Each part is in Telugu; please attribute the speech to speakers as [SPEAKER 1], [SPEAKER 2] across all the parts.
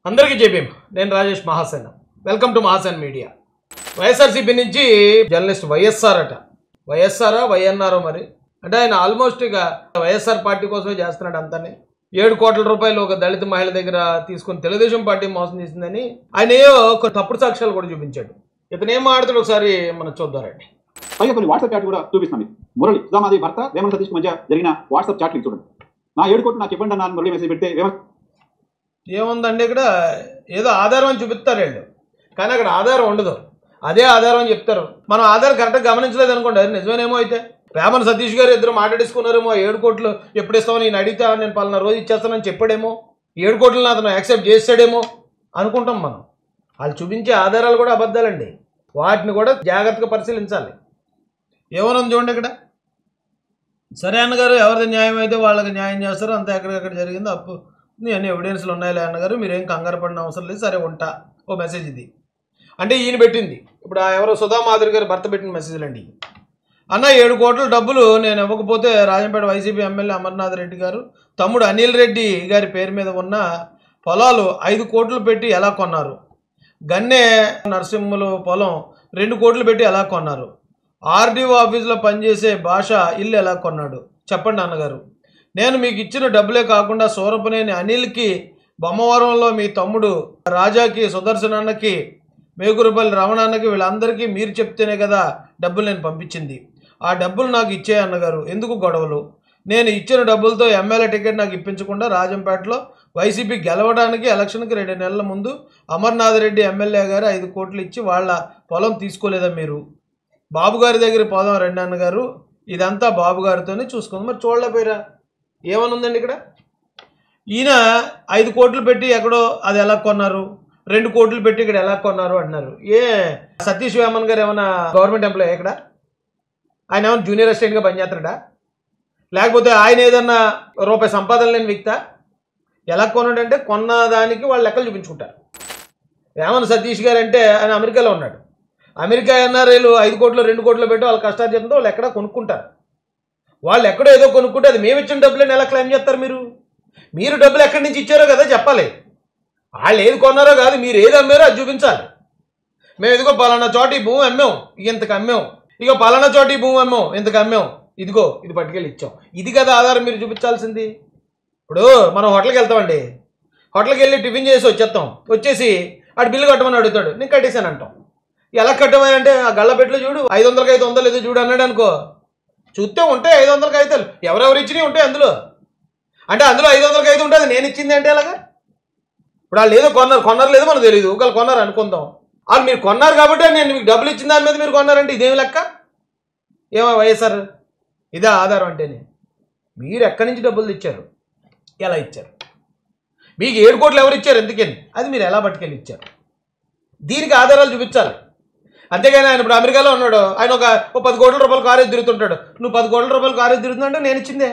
[SPEAKER 1] అందరికీ జేబీఎం నేను Rajesh Mahasena welcome to Mahasena media YSRCP నుంచి జర్నలిస్ట్ వైఎస్ఆర్ అట వైఎస్ఆర్ వైఎన్ఆర్ మరి అంటే ఆయన ఆల్మోస్ట్ ఇక వైఎస్ఆర్ పార్టీ కోసమే చేస్తున్నాడు అంతానే 7 కోట్ల రూపాయలు ఒక దళిత మహిళ దగ్గర తీసుకుని తెలుగుదేశం పార్టీ మోసం చేసిందని ఆయన ఒక తప్పుడు సాక్ష్యాలు కూడా చూపించాడు. ఇతను ఏం మాట్లాడుతాడు ఒకసారి మనం చూద్దారండి.
[SPEAKER 2] పైగా కొన్ని వాట్సాప్ చాట్ కూడా చూపిస్తాను. మురళి సుధామాది భర్త వేమన సతీష్ మధ్య జరిగిన వాట్సాప్ చాట్లు చూడండి. నా 7 కోట్లు నాకు ఇవ్వండి అన్న మురళి మెసేజ్ పెడితే
[SPEAKER 1] ఏముందండి ఇక్కడ ఏదో ఆధారం అని చూపిస్తారు వీళ్ళు, కానీ అక్కడ ఆధారం ఉండదు. అదే ఆధారం అని చెప్తారు. మనం ఆధారం కరెక్ట్గా గమనించలేదు అనుకోండి, అది నిజమేనేమో. అయితే వేమన సతీష్ గారు ఇద్దరు మాట్లాడేసుకున్నారేమో. 7 కోట్లు ఎప్పుడు ఇస్తామని నేను అడిగితే నేను పలానా రోజు ఇచ్చేస్తానని చెప్పాడేమో, 7 కోట్లను అతను యాక్సెప్ట్ చేస్తాడేమో అనుకుంటాం మనం. వాళ్ళు చూపించే ఆధారాలు కూడా అబద్ధాలండి, వాటిని కూడా జాగ్రత్తగా పరిశీలించాలి. ఏమన్నా చూడండి ఇక్కడ. సరే అన్నగారు, ఎవరిది న్యాయం అయితే వాళ్ళకి న్యాయం చేస్తారు, అంతా ఎక్కడికక్కడ జరిగింది అప్పు అన్ని ఎవిడెన్స్లు ఉన్నాయిలే అన్నగారు, మీరేం కంగారు పడిన అవసరం లేదు, సరే ఉంటా. ఓ మెసేజ్ ఇది అంటే ఈయన పెట్టింది. ఇప్పుడు ఎవరో సుధామాధురి గారు భర్త పెట్టిన మెసేజ్లు అండి. అన్న 7 కోట్ల డబ్బులు నేను ఇవ్వకపోతే రాజంపేట వైసీపీ ఎమ్మెల్యే అమర్నాథ్ రెడ్డి గారు తమ్ముడు అనిల్ రెడ్డి గారి పేరు మీద ఉన్న పొలాలు 5 కోట్లు పెట్టి ఎలా కొన్నారు? గన్నె నరసింహులు పొలం 2 కోట్లు పెట్టి ఎలా కొన్నారు? ఆర్డీఓ ఆఫీసులో పనిచేసే భాష ఇల్లు ఎలా కొన్నాడు చెప్పండి అన్నగారు. నేను మీకు ఇచ్చిన డబ్బులే కాకుండా సూరపనేని అనిల్కి, బొమ్మవరంలో మీ తమ్ముడు రాజాకి, సుదర్శన్ అన్నకి, మేగురుపల్లి రమణ అన్నకి, వీళ్ళందరికీ మీరు చెప్తేనే కదా డబ్బులు నేను పంపించింది. ఆ డబ్బులు నాకు ఇచ్చే అన్నగారు, ఎందుకు గొడవలు? నేను ఇచ్చిన డబ్బులతో ఎమ్మెల్యే టికెట్ నాకు ఇప్పించకుండా రాజంపేటలో వైసీపీ గెలవడానికి ఎలక్షన్కి 2 నెలల ముందు అమర్నాథ్ రెడ్డి ఎమ్మెల్యే గారు 5 కోట్లు ఇచ్చి వాళ్ళ పొలం తీసుకోలేదా మీరు? బాబు గారి దగ్గర పోదాం రండి అన్నగారు, ఇదంతా బాబు గారితోనే చూసుకుంది. మరి చూడలేపోయారా? ఏమని ఉందండి ఇక్కడ. ఈయన 5 కోట్లు పెట్టి ఎక్కడో అది ఎలా కొన్నారు, 2 కోట్లు పెట్టి ఇక్కడ ఎలా కొన్నారు అంటున్నారు. సతీష్ వేమన్ గారు ఏమన్నా గవర్నమెంట్ ఎంప్లాయీ ఇక్కడ? ఆయన ఏమన్నా జూనియర్ అసిస్టెంట్గా పనిచేస్తాడా? లేకపోతే ఆయన ఏదన్నా రూపాయి సంపాదన లేని వ్యక్తా? ఎలా కొన్నాడంటే కొన్న దానికి వాళ్ళు లెక్కలు చూపించుకుంటారు. వేమన సతీష్ గారు అంటే ఆయన అమెరికాలో ఉన్నాడు. అమెరికా ఎన్ఆర్ఐలు 5 కోట్లు 2 కోట్లు పెట్టి వాళ్ళ కష్టార్జితంతో వాళ్ళు ఎక్కడా కొనుక్కుంటారు. వాళ్ళు ఎక్కడో ఏదో కొనుక్కుంటే అది మేము ఇచ్చిన డబ్బులని ఎలా క్లెయిమ్ చేస్తారు? మీరు డబ్బులు ఎక్కడి నుంచి ఇచ్చారో కదా చెప్పాలి. వాళ్ళు ఏది కొన్నారో కాదు, మీరు ఏది అమ్మారో అది చూపించాలి. మేము ఇదిగో పలానా చోట ఈ భూమి అమ్మాం, ఇంతకు అమ్మాం, ఇక పలానా చోట ఈ భూమి అమ్మాం, ఇంతకు అమ్మాం, ఇదిగో ఇది పట్టుకెళ్ళి ఇచ్చాం, ఇది కదా ఆధారం మీరు చూపించాల్సింది. ఇప్పుడు మనం హోటల్కి వెళ్తామండి, హోటల్కి వెళ్ళి టిఫిన్ చేసి వచ్చేసి ఆడు బిల్లు కట్టమని అడుగుతాడు, నేను కట్టేశాను అంటాం. ఎలా కట్టమని ఆ గళ్ళపెట్లో చూడు 500కి 500 ఏదో చూడు అన్నాడు అనుకో, చూస్తే ఉంటాయి 500కి 500, ఎవరెవరు ఇచ్చినవి ఉంటాయి అందులో. అంటే అందులో 500కి 5 ఉంటుంది, నేను ఇచ్చింది అంటే అలాగా. ఇప్పుడు వాళ్ళు ఏదో కొన్నారు లేదో మనకు తెలియదు, ఒకళ్ళు కొన్నారు అనుకుందాం. వాళ్ళు మీరు కొన్నారు కాబట్టి నేను మీకు డబ్బులు ఇచ్చిన దాని మీద మీరు కొన్నారంటే ఇదేమి లెక్క? ఏమో వైఎస్ఆర్ ఇదే ఆధారం అంటేనే. మీరు ఎక్కడి నుంచి డబ్బులు ఇచ్చారు, ఎలా ఇచ్చారు, మీకు 7 కోట్లు ఎవరు ఇచ్చారు, ఎందుకని అది మీరు ఎలా పట్టుకెళ్ళి ఇచ్చారు, దీనికి ఆధారాలు చూపించాలి. అంతేగాని ఆయన ఇప్పుడు అమెరికాలో ఉన్నాడు, ఆయన ఒక 10 కోట్ల రూపాయలు కారు తిరుగుతుంటాడు. నువ్వు 10 కోట్ల రూపాయలు కారు తిరుగుతుందంటే నేను ఇచ్చిందే.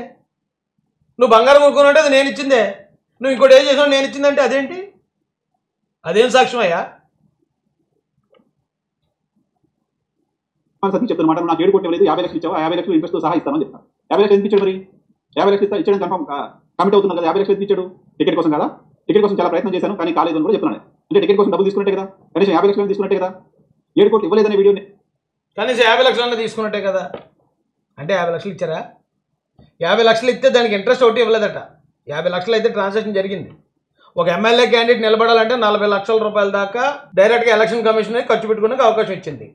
[SPEAKER 1] నువ్వు బంగారం కొనుక్కున్నావు అది నేను ఇచ్చిందే. నువ్వు ఇంకోటి ఏం చేసావు నేను ఇచ్చిందంటే అదేంటి? అదేం సాక్ష్యం అయ్యా?
[SPEAKER 2] చెప్తున్నమాట. నాకు 7 కోట్లు ఇవ్వలేదు, 50 లక్షలు ఇచ్చావు, 50 లక్షలు ఇంట్రెస్ట్ సహా ఇస్తామని చెప్తాను. 50 లక్షలు ఎందుకు ఇచ్చాడు? మరి 50 లక్షలు ఇచ్చడం కన్ఫర్మ్ కమిట్ అవుతుంది కదా. 50 లక్షలు ఎందుకు ఇచ్చాడు? టికెట్ కోసం కదా. టికెట్ కోసం చాలా ప్రయత్నం చేశాను కానీ కాలేదు అని కూడా చెప్తున్నాను. అంటే టికెట్ కోసం డబ్బులు తీసుకున్నట్టే కదా, కనీసం 50 లక్షలు తీసుకున్నట్టే కదా. 7 కోట్లు ఇవ్వలేదనే వీడియోని
[SPEAKER 1] కనీసం 50 లక్షలన్నా తీసుకున్నట్టే కదా. అంటే 50 లక్షలు ఇచ్చారా? 50 లక్షలు ఇస్తే దానికి ఇంట్రెస్ట్ ఒకటి ఇవ్వలేదట. 50 లక్షలు అయితే ట్రాన్సాక్షన్ జరిగింది. ఒక ఎమ్మెల్యే క్యాండిడేట్ నిలబడాలంటే 40 లక్షల రూపాయల దాకా డైరెక్ట్గా ఎలక్షన్ కమిషన్ ఖర్చు పెట్టుకునే అవకాశం ఇచ్చింది.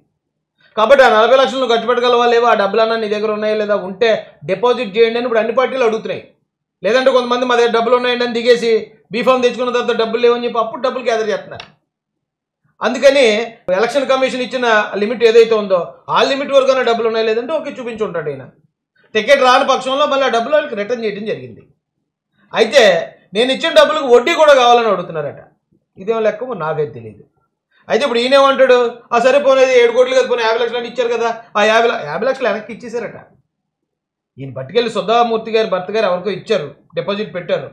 [SPEAKER 1] కాబట్టి ఆ 40 లక్షలను ఖర్చు పెట్టగలవాలేవో, ఆ డబ్బులన్నా నీ దగ్గర ఉన్నాయా లేదా, ఉంటే డిపాజిట్ చేయండి అని ఇప్పుడు అన్ని పార్టీలు అడుగుతున్నాయి. లేదంటే కొంతమంది మా దగ్గర డబ్బులు ఉన్నాయండి అని దిగేసి బీఫామ్ తెచ్చుకున్న తర్వాత డబ్బులు లేవని చెప్పి అప్పుడు డబ్బులు గ్యాదర్ చేస్తున్నారు. అందుకని ఎలక్షన్ కమిషన్ ఇచ్చిన లిమిట్ ఏదైతే ఉందో ఆ లిమిట్ వరకునే డబ్బులు ఉన్నాయి, లేదంటే ఓకే చూపించి ఉంటాడు ఆయన. టికెట్ రాని పక్షంలో మళ్ళీ ఆ డబ్బులు వాళ్ళకి రిటర్న్ చేయడం జరిగింది. అయితే నేను ఇచ్చిన డబ్బులకు వడ్డీ కూడా కావాలని అడుగుతున్నారట. ఇదేమో లెక్క నాకైతే తెలియదు. అయితే ఇప్పుడు ఈయనేమంటాడు, ఆ సరిపోనేది 7 కోట్లు కదా, పోనీ 50 లక్షలు అని ఇచ్చారు కదా, ఆ 50 లక్షలు వెనక్కి ఇచ్చేసారట. ఈయన పట్టుకెళ్ళి సుధామూర్తి గారి భర్త గారు ఎవరికో ఇచ్చారు, డిపాజిట్ పెట్టారు.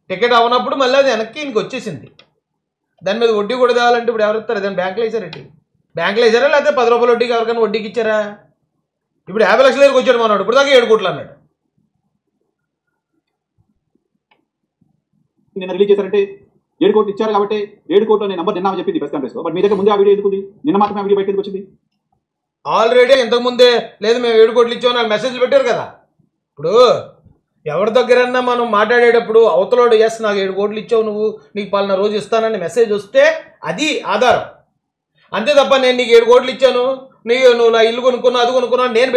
[SPEAKER 1] టికెట్ అవనప్పుడు మళ్ళీ అది వెనక్కి ఈయనకి వచ్చేసింది. దాని మీద వడ్డీ కూడా తేవాలంటే ఇప్పుడు ఎవరు ఇస్తారు? దాన్ని బ్యాంకులో వేసారండి. బ్యాంకులో వేసారా లేకపోతే 10 రూపాయల వడ్డీకి ఎవరికైనా వడ్డీకి ఇచ్చారా? ఇప్పుడు 50 లక్షల దగ్గరికి వచ్చాడు మనవాడు, ఇప్పుడు దాకా 7 కోట్లు అన్నాడు.
[SPEAKER 2] నిన్న రిలీజ్ చేశారంటే 7 కోట్లు ఇచ్చారు కాబట్టి 7 కోట్లు అనే నెంబర్ నిన్న చెప్పింది ప్రెస్ కాన్ఫరెన్స్ లో. బట్ మీ దగ్గర ముందే ఆ వీడియో ఎందుకు ఉంది? నిన్న మాత్రమే ఆ వీడియో బయటకు వచ్చింది.
[SPEAKER 1] ఆల్రెడీ ఇంతకుముందే లేదు మేము 7 కోట్లు ఇచ్చామని వాళ్ళు మెసేజ్లు పెట్టారు కదా. ఇప్పుడు ఎవరి దగ్గరన్నా మనం మాట్లాడేటప్పుడు అవతలోడు ఎస్ నాకు 7 కోట్లు ఇచ్చావు నువ్వు నీకు పలానా రోజు ఇస్తానని మెసేజ్ వస్తే అది ఆధారం. అంతే తప్ప నేను నీకు 7 కోట్లు ఇచ్చాను నువ్వు నా ఇల్లు కొనుక్కున్నావు అది కొనుక్కున్నావు నేను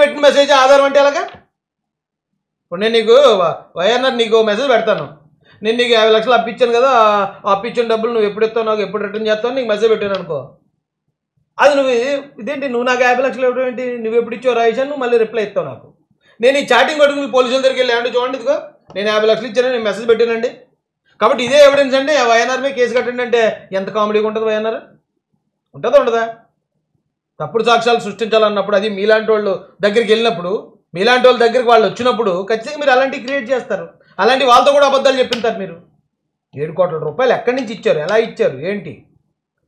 [SPEAKER 1] పెట్టిన మెసేజ్ ఆధారం అంటే అలాగా. ఇప్పుడు నేను నీకు వైఎన్ఆర్ నీకు మెసేజ్ పెడతాను, నేను నీకు 50 లక్షలు అప్పించాను కదా, అప్పించిన డబ్బులు నువ్వు ఎప్పుడు ఇస్తావు నాకు ఎప్పుడు రిటర్న్ చేస్తావు నీకు మెసేజ్ పెట్టాను అనుకో, అది నువ్వు ఇదేంటి నువ్వు నాకు 50 లక్షలు ఇవ్వడం ఏంటి, నువ్వు ఎప్పుడు ఇచ్చావు రాయిషాను నువ్వు మళ్ళీ రిప్లై ఇస్తావు నాకు. నేను ఈ చాటింగ్ పట్టుకుని పోలీసుల దగ్గరికి వెళ్ళి ఏమంటే చూడండి ఇదిగో నేను 50 లక్షలు ఇచ్చాను నేను మెసేజ్ పెట్టానండి. కాబట్టి ఇదే ఎవిడెన్స్ అండి వైఎన్ఆర్ మీద కేసు కట్టండి అంటే ఎంత కామెడీగా ఉంటుంది వైఎన్ఆర్? ఉంటుందా ఉండదా? తప్పుడు సాక్ష్యాలు సృష్టించాలన్నప్పుడు అది మీలాంటి వాళ్ళు దగ్గరికి వెళ్ళినప్పుడు మీలాంటి వాళ్ళ దగ్గరికి వాళ్ళు వచ్చినప్పుడు ఖచ్చితంగా మీరు అలాంటివి క్రియేట్ చేస్తారు. అలాంటి వాళ్ళతో కూడా అబద్ధాలు చెప్పింటారు. మీరు 7 కోట్ల రూపాయలు ఎక్కడి నుంచి ఇచ్చారు, ఎలా ఇచ్చారు, ఏంటి,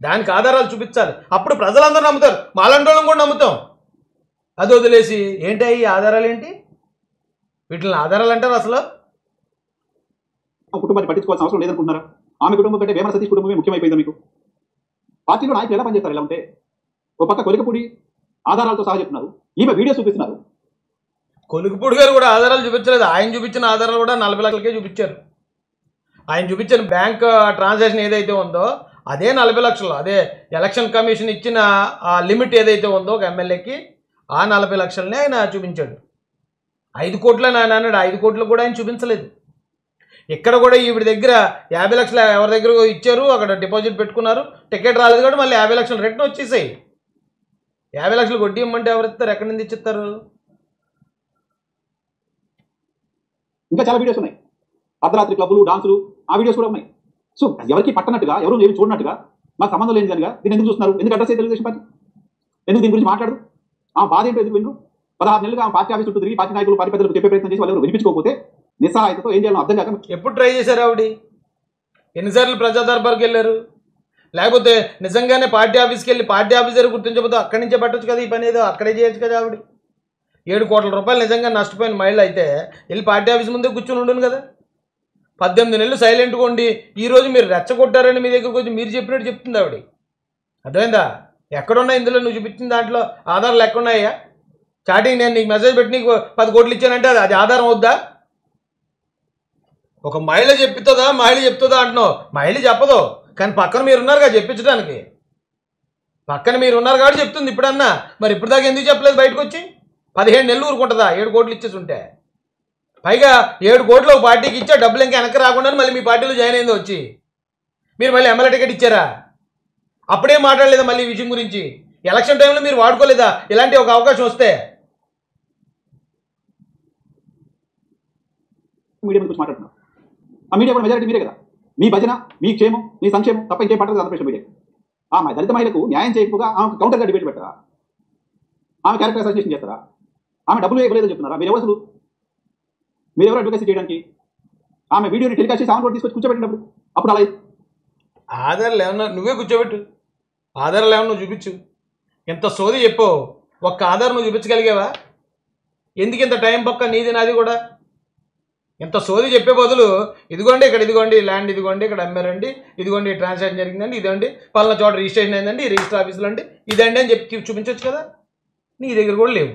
[SPEAKER 1] దానికి ఆధారాలు చూపించాలి. అప్పుడు ప్రజలందరూ నమ్ముతారు, మాలాంటి వాళ్ళం కూడా నమ్ముతాం. అది వదిలేసి ఏంటి ఈ ఆధారాలు ఏంటి, వీటిని ఆధారాలు అంటారు అసలు?
[SPEAKER 2] కుటుంబాన్ని పట్టించుకోవాల్సిన అవసరం లేదనుకుంటున్నారా? ఆమె కుటుంబం కంటే వేమన సతీష్ కుటుంబమే ముఖ్యమైపోయిందా మీకు? పార్టీలో నాయకులు ఎలా పనిచేస్తారు ఎలా ఉంటే? ఓ పక్క కొలికపూడి ఆధారాలతో సహా చెప్తున్నారు, ఈమె వీడియో చూపిస్తున్నారు.
[SPEAKER 1] కొలికపూడి గారు కూడా ఆధారాలు చూపించలేదు. ఆయన చూపించిన ఆధారాలు కూడా 40 లక్షలకే చూపించారు. ఆయన చూపించిన బ్యాంక్ ట్రాన్సాక్షన్ ఏదైతే ఉందో అదే 40 లక్షలు, అదే ఎలక్షన్ కమిషన్ ఇచ్చిన ఆ లిమిట్ ఏదైతే ఉందో ఒక ఎమ్మెల్యేకి ఆ 40 లక్షలనే ఆయన చూపించాడు. 5 కోట్లని ఆయన అన్నాడు, 5 కోట్లు కూడా ఆయన చూపించలేదు. ఇక్కడ కూడా ఈవిడ దగ్గర 50 లక్షలు ఎవరి దగ్గర ఇచ్చారు, అక్కడ డిపాజిట్ పెట్టుకున్నారు, టికెట్ రాలేదు కాబట్టి మళ్ళీ 50 లక్షలు రిటర్న్ వచ్చేసాయి. 50 లక్షలు వడ్డీ ఇమ్మంటే ఎవరు ఇస్తారు, ఎక్కడి నుంచి ఇచ్చిస్తారు?
[SPEAKER 2] ఇంకా చాలా వీడియోస్ ఉన్నాయి, అర్ధరాత్రి క్లబ్లు డాన్సులు, ఆ వీడియోస్ కూడా ఉన్నాయి. సో ఎవరికి పట్టనట్టుగా ఎవరు ఏమి చూడనట్టుగా మాకు సంబంధం లేని దానిగా దీన్ని ఎందుకు చూస్తున్నారు? ఎందుకు అడ్రస్ అయితే తెలుగుదేశం పార్టీ ఎందుకు దీని గురించి మాట్లాడు? ఆ బాధ ఏంటో ఎందుకు వినరు? 16 నెలలుగా ఆ పార్టీ ఆఫీస్ చుట్టూ తిరిగి పార్టీ నాయకులు పార్టీ పెద్దలకు చెప్పే ప్రయత్నం చేసి వాళ్ళు ఎవరు వినిపించుకోకపోతే నిస్సహాయతతో ఏం చేయాలో అర్థం కాక
[SPEAKER 1] ఎప్పుడు ట్రై చేశారు ఆవిడ? ఎన్నిసార్లు ప్రజా దర్బార్కి వెళ్ళారు? లేకపోతే నిజంగానే పార్టీ ఆఫీస్కి వెళ్ళి పార్టీ ఆఫీసర్ గుర్తించబోతే అక్కడి నుంచే పెట్టచ్చు కదా, ఈ పని ఏదో అక్కడే చేయొచ్చు కదా. ఆవిడ 7 కోట్ల రూపాయలు నిజంగా నష్టపోయిన మహిళ అయితే వెళ్ళి పార్టీ ఆఫీస్ ముందే కూర్చొని ఉండను కదా. 18 నెలలు సైలెంట్గా ఉండి ఈరోజు మీరు రెచ్చగొట్టారని మీ దగ్గరకు వచ్చి మీరు చెప్పినట్టు చెప్తుంది ఆవిడ. అర్థమైందా? ఎక్కడున్నా ఇందులో నువ్వు చూపించిన దాంట్లో ఆధారాలు ఎక్కడున్నాయా? చాటింగ్ నేను నీకు మెసేజ్ పెట్టి నీకు 10 కోట్లు ఇచ్చానంటే అది ఆధారం అవుద్దా? ఒక మహిళ చెప్తుందా అంటున్నావు, మహిళ చెప్పదు కానీ పక్కన మీరు ఉన్నారు కదా చెప్పించడానికి, పక్కన మీరు ఉన్నారు కాబట్టి చెప్తుంది ఇప్పుడన్నా. మరి ఇప్పుడు దాకా ఎందుకు చెప్పలేదు బయటకు వచ్చి? 15 నెలలు ఊరుకుంటుందా 7 కోట్లు ఇచ్చేసి ఉంటే? పైగా 7 కోట్లు ఒక పార్టీకి ఇచ్చా డబ్బులు ఇంకా వెనక్కి రాకుండా మళ్ళీ మీ పార్టీలో జాయిన్ అయిందో వచ్చి మీరు మళ్ళీ ఎమ్మెల్యే టికెట్ ఇచ్చారా? అప్పుడే మాట్లాడలేదా మళ్ళీ ఈ విషయం గురించి? ఎలక్షన్ టైంలో మీరు వాడుకోలేదా ఇలాంటి ఒక అవకాశం వస్తే?
[SPEAKER 2] మీడియా గురించి మాట్లాడుతున్నారు, ఆ మీడియా కూడా మెజారిటీ మీరే కదా. మీ భజన మీ క్షేమం మీ సంక్షేమం తప్ప ఇంకేం పట్టదు ఆంధ్రప్రదేశ్ మీడియా. ఆ దళిత మహిళకు న్యాయం చేయకపోగా ఆమెకు కౌంటర్గా డిబేట్ పెట్టారా? ఆమె క్యారెక్టర్ అసోసియేషన్ చేస్తారా? ఆమె డబ్బులు ఇవ్వలేదని చెప్తున్నారా? మీరెవరు అడ్వకేసీ చేయడానికి? ఆమె వీడియోని టెలికాస్ట్ చేసి ఆమె కూడా తీసుకొచ్చి కూర్చోబెట్టినప్పుడు అప్పుడు అలా
[SPEAKER 1] ఆధారాలు ఏమన్నా నువ్వే కూర్చోబెట్టు, ఆధారాలు ఏమన్నా నువ్వు చూపించు. ఎంత సోది చెప్పో ఒక్క ఆధారం నువ్వు చూపించగలిగావా? ఎందుకు ఇంత టైం పక్క నీది నాది కూడా? ఎంత సోది చెప్పే బదులు ఇదిగోండి ఇక్కడ ఇదిగోండి ల్యాండ్ ఇదిగోండి ఇక్కడ అమ్మారండి ఇదిగోండి ట్రాన్సాక్షన్ జరిగిందండి ఇదండి పలానా చోట రిజిస్ట్రేషన్ అయిందండి రిజిస్టర్ ఆఫీసులో అండి ఇదండి అని చెప్పి చూపించవచ్చు కదా. నీ దగ్గర కూడా లేవు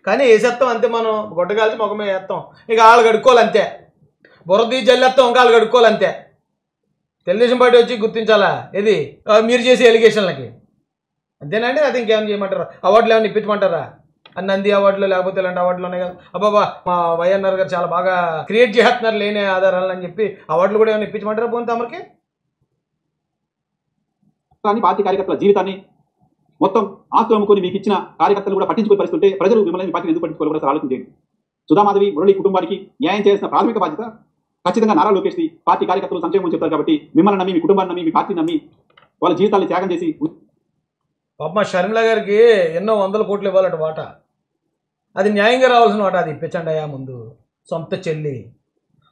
[SPEAKER 1] కానీ వేసేస్తాం అంతే, మనం గొడ్డగాల్చి ముఖమే వేస్తాం, ఇక వాళ్ళు కడుక్కోవాలి అంతే, బురదీ జల్లేస్తాం ఇంకా వాళ్ళు కడుక్కోవాలి అంతే. తెలుగుదేశం పార్టీ వచ్చి గుర్తించాలా ఇది మీరు చేసే ఎలిగేషన్లకి అంతేనండి? అది ఇంకేమైనా చేయమంటారా? అవార్డులు ఏమైనా ఇప్పించమంటారా? నంది అవార్డులు లేకపోతే ఇలాంటి అవార్డులు ఉన్నాయి కదా, అబ్బాబా మా వైఎన్ఆర్ గారు చాలా బాగా క్రియేట్ చేస్తున్నారు లేని ఆధారాలు అని చెప్పి అవార్డులు కూడా ఏమైనా ఇప్పించమంటారా పోతే అమరికి?
[SPEAKER 2] పార్టీ కార్యకర్తల జీవితాన్ని మొత్తం ఆస్తులు అమ్ముకొని మీకు ఇచ్చిన కార్యకర్తలు కూడా పట్టించుకునే పరిస్థితి ప్రజలు మిమ్మల్ని పార్టీని ఎందుకు పట్టించుకోవాలి కూడా ఆలోచన చేయండి. సుధామాధవి మురళి కుటుంబానికి న్యాయం చేయాల్సిన ప్రాథమిక బాధ్యత ఖచ్చితంగా నారా లోకేష్ పార్టీ కార్యకర్తలు సంక్షేమం చెప్తారు కాబట్టి మిమ్మల్ని నమ్మి మీ కుటుంబాన్ని నమ్మి మీ పార్టీని నమ్మి వాళ్ళ జీవితాన్ని త్యాగం చేసి
[SPEAKER 1] పాప షర్మిల గారికి ఎన్నో 100 కోట్లు ఇవ్వాలట వాట, అది న్యాయంగా రావాల్సిన వాట, అది ఇప్పించండి అయ్యా ముందు సొంత చెల్లి.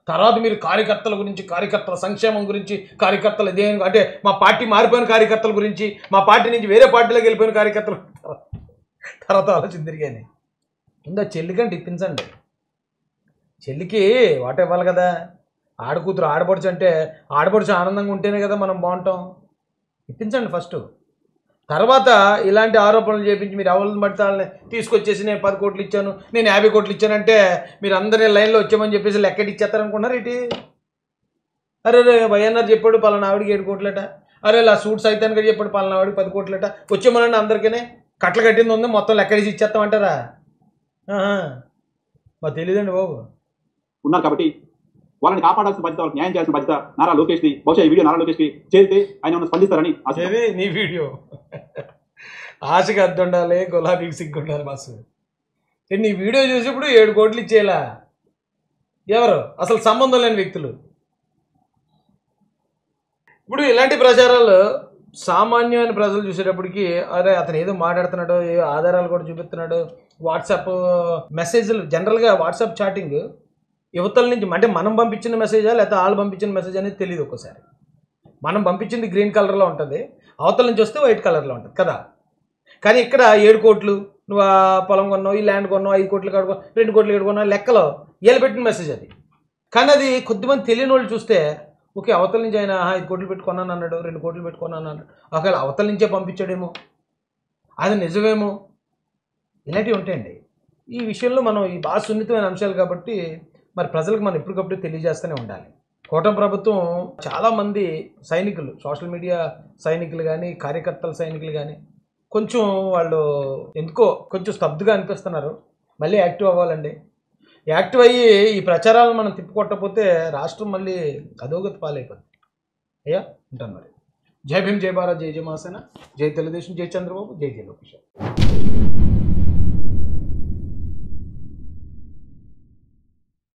[SPEAKER 1] తర్వాత మీరు కార్యకర్తల గురించి కార్యకర్తల సంక్షేమం గురించి కార్యకర్తలు ఇదే అంటే మా పార్టీ మారిపోయిన కార్యకర్తల గురించి మా పార్టీ నుంచి వేరే పార్టీలోకి వెళ్ళిపోయిన కార్యకర్తలు తర్వాత ఆలోచన తిరిగాని ముందు చెల్లికంటే ఇప్పించండి, చెల్లికి వాట ఇవ్వాలి కదా. ఆడకూతురు ఆడపడుచు అంటే ఆడపడుచు ఆనందంగా ఉంటేనే కదా మనం బాగుంటాం. ఇప్పించండి ఫస్ట్, తర్వాత ఇలాంటి ఆరోపణలు చేపించి మీరు ఎవరిని పడితే వాళ్ళని తీసుకొచ్చేసి నేను 10 కోట్లు ఇచ్చాను, నేను 50 కోట్లు ఇచ్చానంటే మీరు అందరినీ లైన్లో వచ్చామని చెప్పేసి లెక్కటి ఇచ్చేస్తారనుకున్నారు ఏంటి? అరే రే వైఎన్ఆర్ చెప్పాడు పలానా ఆవిడికి 7 కోట్లట, అరే ఇలా సూట్ సైతాన్ గారు చెప్పాడు పలానా ఆవిడికి 10 కోట్లట, వచ్చామనండి అందరికీ కట్టలు కట్టింది ఉంది మొత్తం లెక్కడేసి ఇచ్చేస్తామంటారా? మాకు తెలియదండి బాబు.
[SPEAKER 2] ఉన్నారు కాబట్టి వాళ్ళని కాపాడాల్సిన బాధ్యత, వాళ్ళకి న్యాయం చేయాల్సిన బాధ్యత నారా లోకేష్ది. బహుశా ఈ వీడియో నారా లోకేష్కి చేరితే ఆయన ఏమైనా స్పందిస్తారని ఆశిద్దాం.
[SPEAKER 1] ఏది నీ వీడియో? ఆశకి అర్థం ఉండాలి, గులాబీకి సిగ్గు ఉండాలి బస్సు. నీ వీడియో చూసేప్పుడు 7 కోట్లు ఇచ్చేలా ఎవరు? అసలు సంబంధం లేని వ్యక్తులు. ఇప్పుడు ఇలాంటి ప్రచారాలు సామాన్యమైన ప్రజలు చూసేటప్పటికి అరే అతను ఏదో మాట్లాడుతున్నాడు, ఏ ఆధారాలు కూడా చూపిస్తున్నాడు, వాట్సాప్ మెసేజ్లు, జనరల్గా వాట్సాప్ చాటింగ్ యువతల నుంచి అంటే మనం పంపించిన మెసేజా లేకపోతే వాళ్ళు పంపించిన మెసేజ్ అనేది తెలియదు. ఒక్కోసారి మనం పంపించింది గ్రీన్ కలర్లో ఉంటుంది, అవతల నుంచి వస్తే వైట్ కలర్లో ఉంటుంది కదా. కానీ ఇక్కడ 7 కోట్లు నువ్వు ఆ పొలం కొన్నావు, ఈ ల్యాండ్ కొన్నావు, 5 కోట్లు కడుకో, 2 కోట్లు కడుకున్నావు, లెక్కలో వీళ్ళు పెట్టిన మెసేజ్ అది. కానీ అది కొద్దిమంది తెలియని వాళ్ళు చూస్తే ఓకే అవతల నుంచి ఆయన 5 కోట్లు పెట్టుకున్నాను అన్నాడు, 2 కోట్లు పెట్టుకున్నాను అన్నాడు, ఒకవేళ అవతల నుంచే పంపించాడేమో, అది నిజమేమో, ఇలాంటివి ఉంటాయండి. ఈ విషయంలో మనం ఈ బాగా సున్నితమైన అంశాలు కాబట్టి మరి ప్రజలకు మనం ఎప్పటికప్పుడు తెలియజేస్తూనే ఉండాలి. కూటమి ప్రభుత్వం చాలామంది సైనికులు, సోషల్ మీడియా సైనికులు కానీ, కార్యకర్తల సైనికులు కానీ కొంచెం వాళ్ళు ఎందుకో కొంచెం స్తబ్దుగా అనిపిస్తున్నారు. మళ్ళీ యాక్టివ్ అవ్వాలండి. యాక్టివ్ అయ్యి ఈ ప్రచారాలను మనం తిప్పుకొట్టకపోతే రాష్ట్రం మళ్ళీ అధోగతి పాలైపోతుంది. అయ్యా ఉంటాను మరి. జై భీమ్, జై భారత్, జై జయ మహాసేన, జై తెలుగుదేశం, జై చంద్రబాబు, జై జయ లోకేష్.